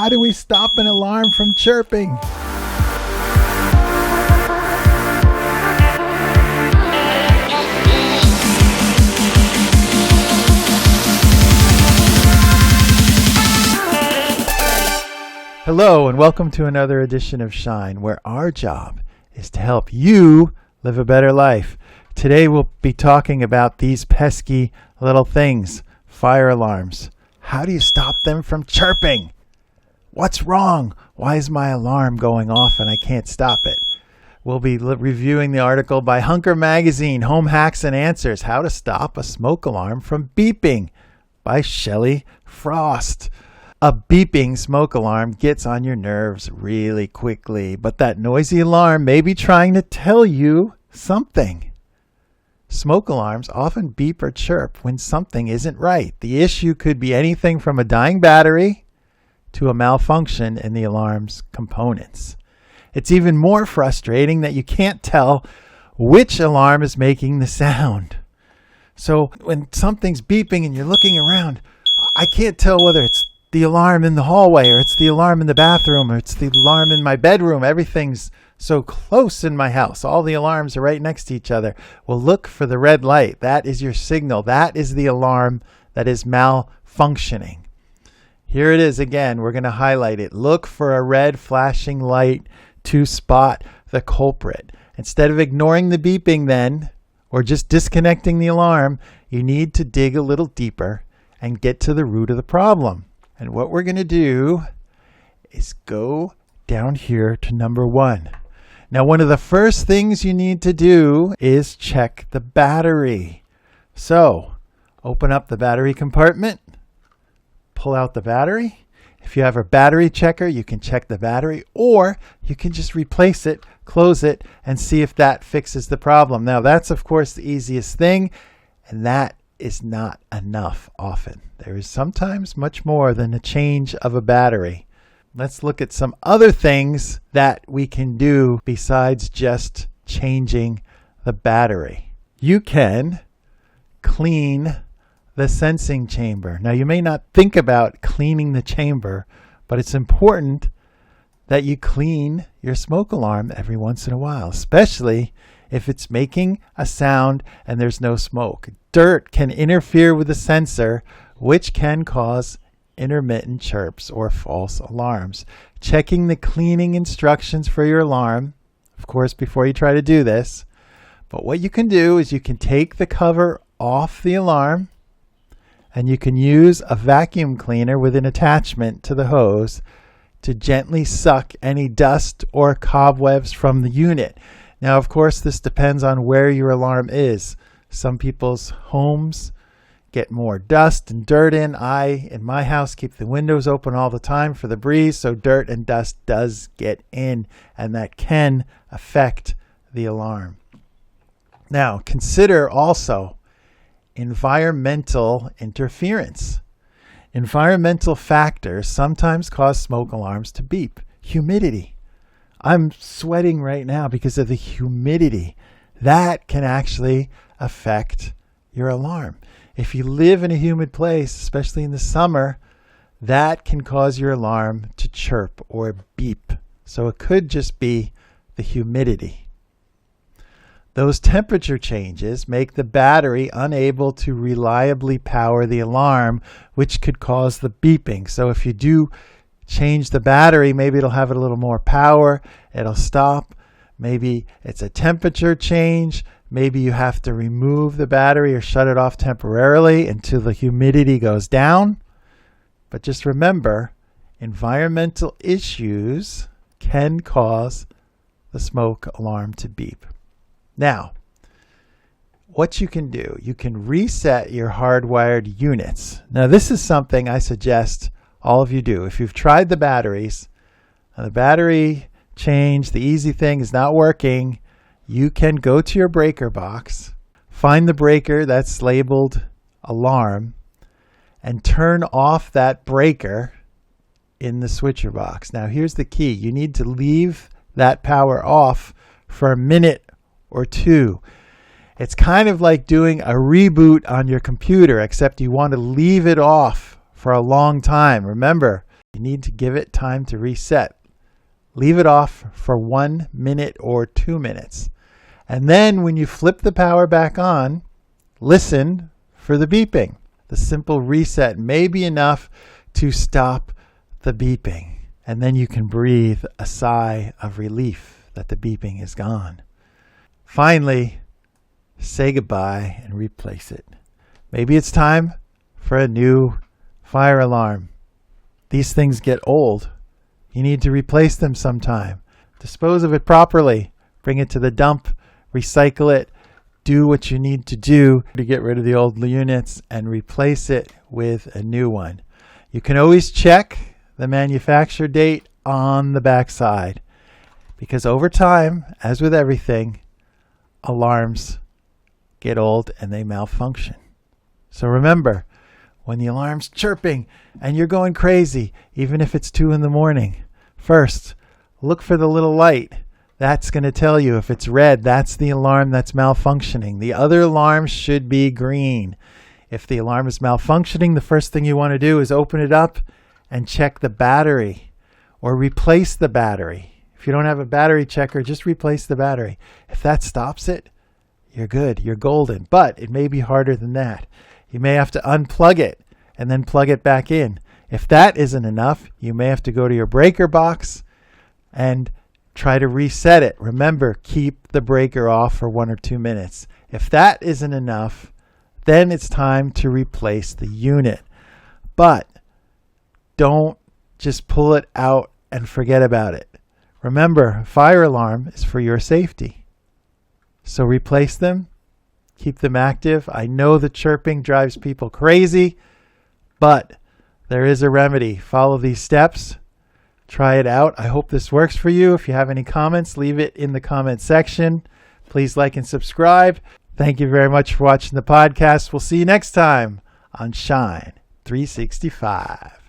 How do we stop an alarm from chirping? Hello and welcome to another edition of Shine, where our job is to help you live a better life. Today we'll be talking about these pesky little things, fire alarms. How do you stop them from chirping? What's wrong? Why is my alarm going off and I can't stop it? We'll be reviewing the article by Hunker Magazine, Home Hacks and Answers, How to Stop a Smoke Alarm from Beeping by Shelley Frost. A beeping smoke alarm gets on your nerves really quickly, but that noisy alarm may be trying to tell you something. Smoke alarms often beep or chirp when something isn't right. The issue could be anything from a dying battery to a malfunction in the alarm's components. It's even more frustrating that you can't tell which alarm is making the sound. So when something's beeping and you're looking around, I can't tell whether it's the alarm in the hallway, or it's the alarm in the bathroom, or it's the alarm in my bedroom. Everything's so close in my house. All the alarms are right next to each other. Well, look for the red light. That is your signal. That is the alarm that is malfunctioning. Here it is again. We're going to highlight it. Look for a red flashing light to spot the culprit. Instead of ignoring the beeping then, or just disconnecting the alarm, you need to dig a little deeper and get to the root of the problem. And what we're going to do is go down here to number 1. Now, one of the first things you need to do is check the battery. So, open up the battery compartment, pull out the battery. If you have a battery checker, you can check the battery, or you can just replace it, close it, and see if that fixes the problem. Now, that's, of course, the easiest thing, and that is not enough often. There is sometimes much more than a change of a battery. Let's look at some other things that we can do besides just changing the battery. You can clean the sensing chamber. Now, you may not think about cleaning the chamber, but it's important that you clean your smoke alarm every once in a while, especially if it's making a sound and there's no smoke. Dirt can interfere with the sensor, which can cause intermittent chirps or false alarms. Checking the cleaning instructions for your alarm, of course, before you try to do this. But what you can do is you can take the cover off the alarm, and you can use a vacuum cleaner with an attachment to the hose to gently suck any dust or cobwebs from the unit. Now, of course, this depends on where your alarm is. Some people's homes get more dust and dirt in. In my house, keep the windows open all the time for the breeze, so dirt and dust does get in, and that can affect the alarm. Now, consider also environmental interference. Environmental factors sometimes cause smoke alarms to beep. Humidity. I'm sweating right now because of the humidity. That can actually affect your alarm. If you live in a humid place, especially in the summer, that can cause your alarm to chirp or beep. So it could just be the humidity. Those temperature changes make the battery unable to reliably power the alarm, which could cause the beeping. So if you do change the battery, maybe it'll have a little more power, it'll stop. Maybe it's a temperature change. Maybe you have to remove the battery or shut it off temporarily until the humidity goes down. But just remember, environmental issues can cause the smoke alarm to beep. Now, what you can do, you can reset your hardwired units. Now, this is something I suggest all of you do. If you've tried the batteries, and the battery change, the easy thing is not working, you can go to your breaker box, find the breaker that's labeled alarm, and turn off that breaker in the switcher box. Now, here's the key. You need to leave that power off for a minute or two. It's kind of like doing a reboot on your computer, except you want to leave it off for a long time. Remember, You need to give it time to reset. Leave it off for 1 minute or 2 minutes. And then when you flip the power back on, listen for the beeping. The simple reset may be enough to stop the beeping. And then you can breathe a sigh of relief that the beeping is gone. Finally, say goodbye and replace it. Maybe it's time for a new fire alarm. These things get old. You need to replace them sometime. Dispose of it properly. Bring it to the dump. Recycle it. Do what you need to do to get rid of the old units and replace it with a new one. You can always check the manufacture date on the back side, because over time, as with everything, alarms get old and they malfunction. So remember, when the alarm's chirping and you're going crazy, even if it's 2 a.m, first, look for the little light. That's going to tell you if it's red, that's the alarm that's malfunctioning. The other alarms should be green. If the alarm is malfunctioning, the first thing you want to do is open it up and check the battery or replace the battery. If you don't have a battery checker, just replace the battery. If that stops it, you're good. You're golden. But it may be harder than that. You may have to unplug it and then plug it back in. If that isn't enough, you may have to go to your breaker box and try to reset it. Remember, keep the breaker off for 1 or 2 minutes. If that isn't enough, then it's time to replace the unit. But don't just pull it out and forget about it. Remember, fire alarm is for your safety. So replace them, keep them active. I know the chirping drives people crazy, but there is a remedy. Follow these steps. Try it out. I hope this works for you. If you have any comments, leave it in the comment section. Please like and subscribe. Thank you very much for watching the podcast. We'll see you next time on Shine 365.